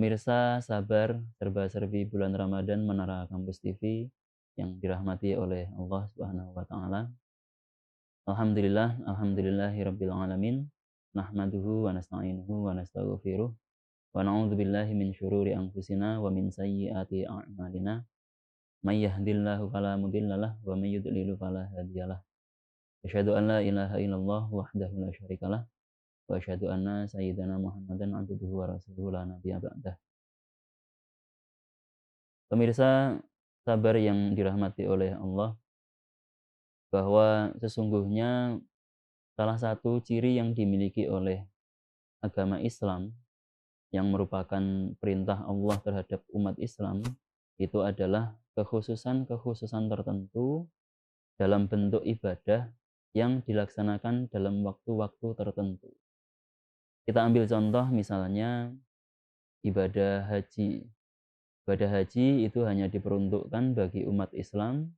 Pemirsa, sabar, serba-serbi bulan Ramadan Menara Kampus TV yang dirahmati oleh Allah Subhanahu wa taala. Alhamdulillahirabbil alamin. Nahmaduhu wa nasta'inuhu wa nastaghfiruh wa na'udzubillahi min syururi anfusina wa min sayyiati a'malina. May yahdihillahu fala mudhillalah wa may yudlil fala hadiyalah. Asyhadu an la ilaha illallah wahdahu la syarikalah wa asyhadu anna sayyidana Muhammadan abduhu wa rasuluhu la nabiyya ba'dah. Pemirsa, sabar yang dirahmati oleh Allah, bahwa sesungguhnya salah satu ciri yang dimiliki oleh agama Islam yang merupakan perintah Allah terhadap umat Islam itu adalah kekhususan-kekhususan tertentu dalam bentuk ibadah yang dilaksanakan dalam waktu-waktu tertentu. Kita ambil contoh misalnya ibadah haji. Ibadah haji itu hanya diperuntukkan bagi umat Islam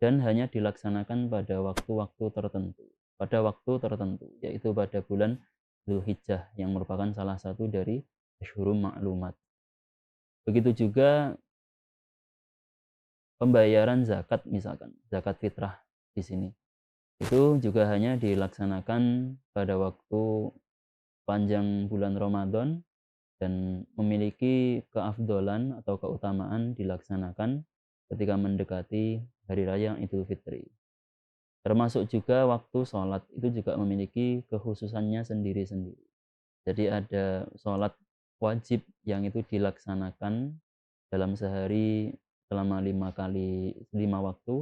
dan hanya dilaksanakan pada waktu-waktu tertentu. Pada waktu tertentu, yaitu pada bulan Dzulhijjah yang merupakan salah satu dari Asyhurum Ma'lumat. Begitu juga pembayaran zakat misalkan, zakat fitrah di sini. Itu juga hanya dilaksanakan pada waktu panjang bulan Ramadan dan memiliki keafdolan atau keutamaan dilaksanakan ketika mendekati Hari Raya Idul Fitri. Termasuk juga waktu sholat itu juga memiliki kekhususannya sendiri-sendiri. Jadi ada sholat wajib yang itu dilaksanakan dalam sehari selama 5 waktu,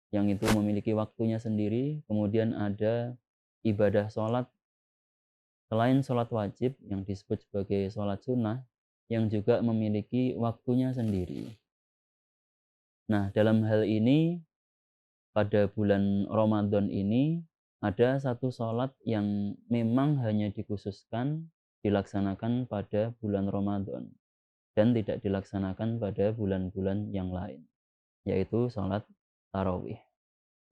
yang itu memiliki waktunya sendiri. Kemudian ada ibadah sholat selain sholat wajib yang disebut sebagai sholat sunnah yang juga memiliki waktunya sendiri. Nah, dalam hal ini pada bulan Ramadan ini ada satu sholat yang memang hanya dikhususkan dilaksanakan pada bulan Ramadan dan tidak dilaksanakan pada bulan-bulan yang lain, yaitu sholat tarawih.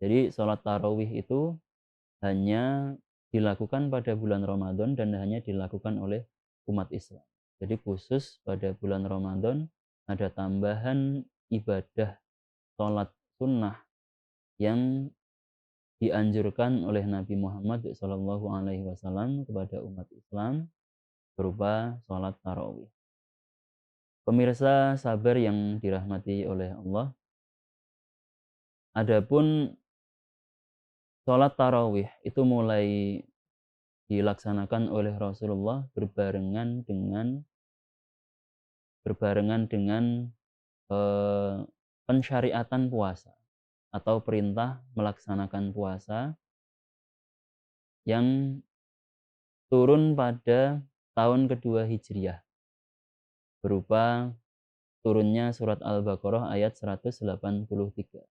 Jadi sholat tarawih itu hanya dilakukan pada bulan Ramadan dan hanya dilakukan oleh umat Islam. Jadi khusus pada bulan Ramadan ada tambahan ibadah sholat sunnah yang dianjurkan oleh Nabi Muhammad SAW kepada umat Islam berupa sholat tarawih. Pemirsa sabar yang dirahmati oleh Allah, adapun sholat tarawih itu mulai dilaksanakan oleh Rasulullah berbarengan dengan pensyariatan puasa atau perintah melaksanakan puasa yang turun pada tahun kedua Hijriah berupa turunnya surat Al-Baqarah ayat 183.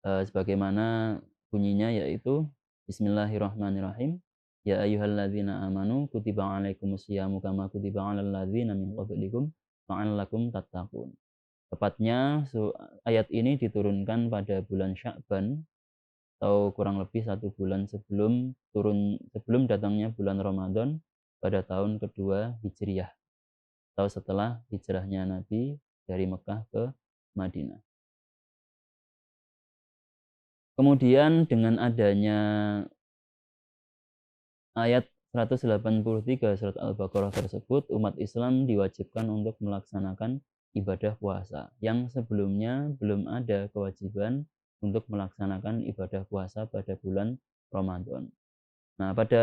Sebagaimana bunyinya yaitu Bismillahirrahmanirrahim. Ya ayyuhalladzina amanu kutiba alaikumusyamu kama kutiba alal ladzina min qablikum la'allakum tattaqun. Tepatnya ayat ini diturunkan pada bulan Sya'ban atau kurang lebih 1 bulan sebelum datangnya bulan Ramadan pada tahun kedua Hijriah atau setelah hijrahnya Nabi dari Mekah ke Madinah. Kemudian dengan adanya ayat 183 surat Al-Baqarah tersebut, umat Islam diwajibkan untuk melaksanakan ibadah puasa yang sebelumnya belum ada kewajiban untuk melaksanakan ibadah puasa pada bulan Ramadan. Nah, pada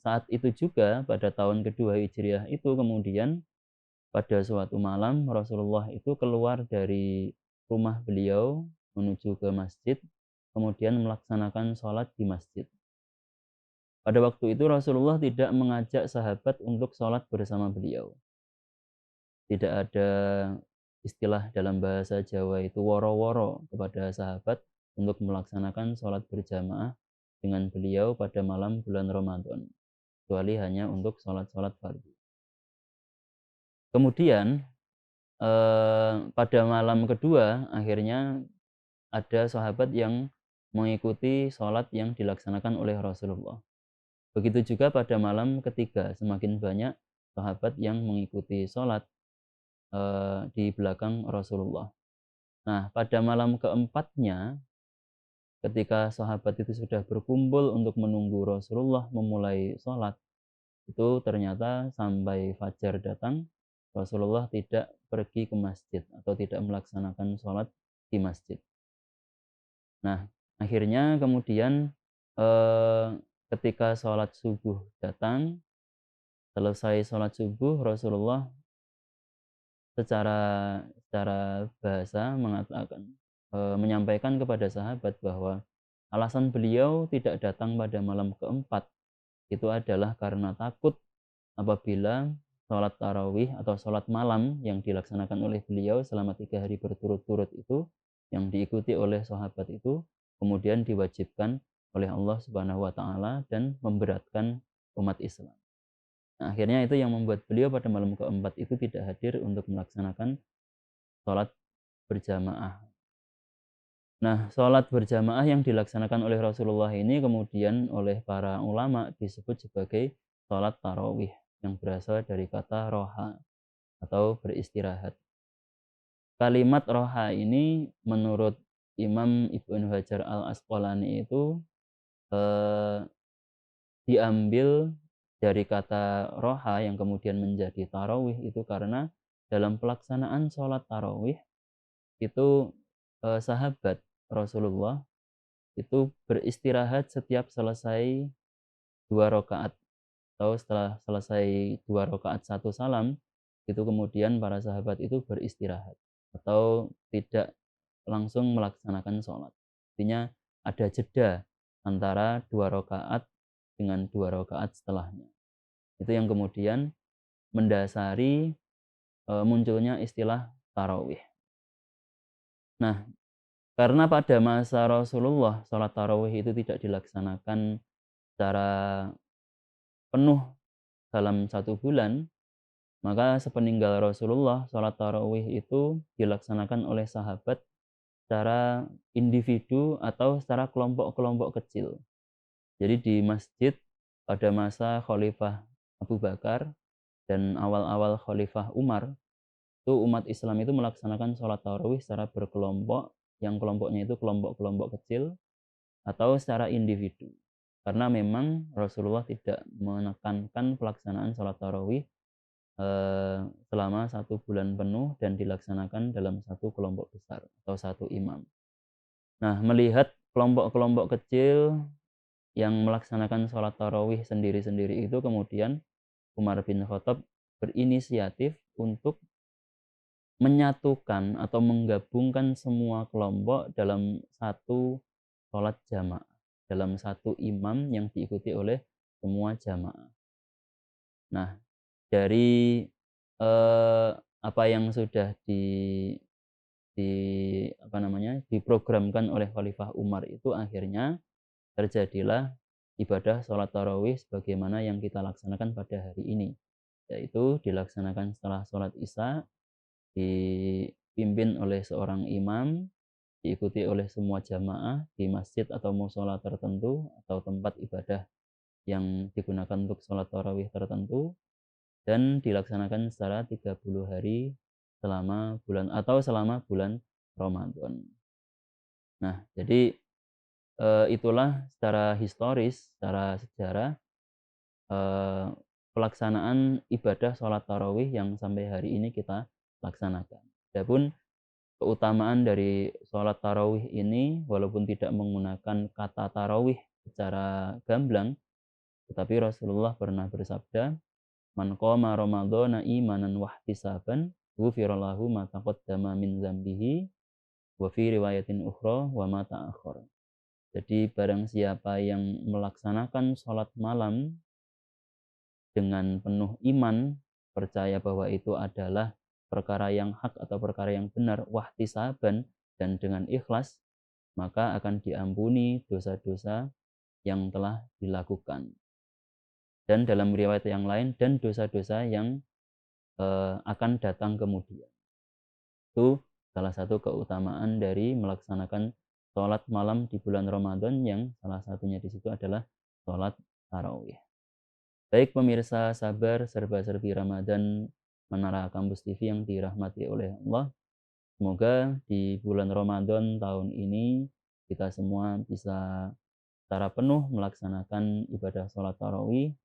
saat itu juga pada tahun kedua Hijriah itu kemudian pada suatu malam Rasulullah itu keluar dari rumah beliau menuju ke masjid, kemudian melaksanakan sholat di masjid. Pada waktu itu Rasulullah tidak mengajak sahabat untuk sholat bersama beliau. Tidak ada istilah dalam bahasa Jawa itu woro-woro kepada sahabat untuk melaksanakan sholat berjamaah dengan beliau pada malam bulan Ramadan, kecuali hanya untuk sholat-sholat fardu. Kemudian pada malam kedua akhirnya ada sahabat yang mengikuti sholat yang dilaksanakan oleh Rasulullah. Begitu juga pada malam ketiga, semakin banyak sahabat yang mengikuti sholat di belakang Rasulullah. Nah, pada malam keempatnya, ketika sahabat itu sudah berkumpul untuk menunggu Rasulullah memulai sholat, itu ternyata sampai fajar datang, Rasulullah tidak pergi ke masjid atau tidak melaksanakan sholat di masjid. Nah, akhirnya kemudian eh, ketika sholat subuh datang, selesai sholat subuh, Rasulullah secara secara bahasa menyampaikan kepada sahabat bahwa alasan beliau tidak datang pada malam keempat itu adalah karena takut apabila sholat tarawih atau sholat malam yang dilaksanakan oleh beliau selama 3 hari berturut-turut itu, yang diikuti oleh sahabat itu, kemudian diwajibkan oleh Allah Subhanahu wa Ta'ala dan memberatkan umat Islam. Nah, akhirnya itu yang membuat beliau pada malam keempat itu tidak hadir untuk melaksanakan sholat berjamaah. Nah, sholat berjamaah yang dilaksanakan oleh Rasulullah ini kemudian oleh para ulama disebut sebagai sholat tarawih, yang berasal dari kata roha atau beristirahat. Kalimat roha ini menurut Imam Ibnu Hajar al-Asqalani itu eh, diambil dari kata roha yang kemudian menjadi tarawih itu karena dalam pelaksanaan sholat tarawih itu sahabat Rasulullah itu beristirahat setiap selesai 2 rakaat atau setelah selesai 2 rakaat satu salam, itu kemudian para sahabat itu beristirahat atau tidak langsung melaksanakan sholat. Artinya ada jeda antara 2 rakaat dengan 2 rakaat setelahnya. Itu yang kemudian mendasari munculnya istilah tarawih. Nah, karena pada masa Rasulullah sholat tarawih itu tidak dilaksanakan secara penuh dalam 1 bulan, maka sepeninggal Rasulullah sholat tarawih itu dilaksanakan oleh sahabat secara individu atau secara kelompok-kelompok kecil. Jadi di masjid pada masa Khalifah Abu Bakar dan awal-awal Khalifah Umar, itu umat Islam itu melaksanakan sholat tarawih secara berkelompok, yang kelompoknya itu kelompok-kelompok kecil atau secara individu. Karena memang Rasulullah tidak menekankan pelaksanaan sholat tarawih selama 1 bulan penuh dan dilaksanakan dalam satu kelompok besar atau satu imam. Nah, melihat kelompok-kelompok kecil yang melaksanakan sholat tarawih sendiri-sendiri itu, kemudian Umar bin Khattab berinisiatif untuk menyatukan atau menggabungkan semua kelompok dalam satu sholat jamaah, dalam satu imam yang diikuti oleh semua jamaah. Nah, dari apa yang sudah di diprogramkan oleh Khalifah Umar itu, akhirnya terjadilah ibadah sholat tarawih sebagaimana yang kita laksanakan pada hari ini, yaitu dilaksanakan setelah sholat isya, dipimpin oleh seorang imam, diikuti oleh semua jamaah di masjid atau mushola tertentu atau tempat ibadah yang digunakan untuk sholat tarawih tertentu, dan dilaksanakan secara 30 hari selama bulan Ramadan. Nah, jadi itulah secara historis, secara sejarah pelaksanaan ibadah sholat tarawih yang sampai hari ini kita laksanakan. Adapun keutamaan dari sholat tarawih ini, walaupun tidak menggunakan kata tarawih secara gamblang, tetapi Rasulullah pernah bersabda, "Man qoma ramadhana imanan wahtisaban, ghufira lahu ma taqaddama min dzambihi, wa fi riwayatin ukhra wa ma ta'akhkhara." Jadi barang siapa yang melaksanakan sholat malam dengan penuh iman, percaya bahwa itu adalah perkara yang hak atau perkara yang benar, wahtisaban, dan dengan ikhlas, maka akan diampuni dosa-dosa yang telah dilakukan. Dan dalam riwayat yang lain, dan dosa-dosa yang akan datang kemudian. Itu salah satu keutamaan dari melaksanakan sholat malam di bulan Ramadan, yang salah satunya di situ adalah sholat tarawih. Baik pemirsa sabar serba-serbi Ramadan Menara Kampus TV yang dirahmati oleh Allah, semoga di bulan Ramadan tahun ini kita semua bisa secara penuh melaksanakan ibadah sholat tarawih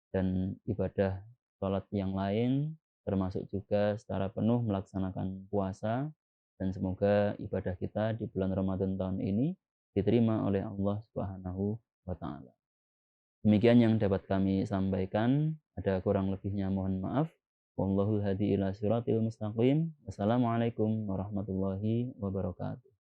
dan ibadah sholat yang lain, termasuk juga secara penuh melaksanakan puasa, dan semoga ibadah kita di bulan Ramadan tahun ini diterima oleh Allah Subhanahu wa Ta'ala. Demikian yang dapat kami sampaikan. Ada kurang lebihnya mohon maaf. Wallahu hadi ila siratil mustaqim. Wassalamualaikum warahmatullahi wabarakatuh.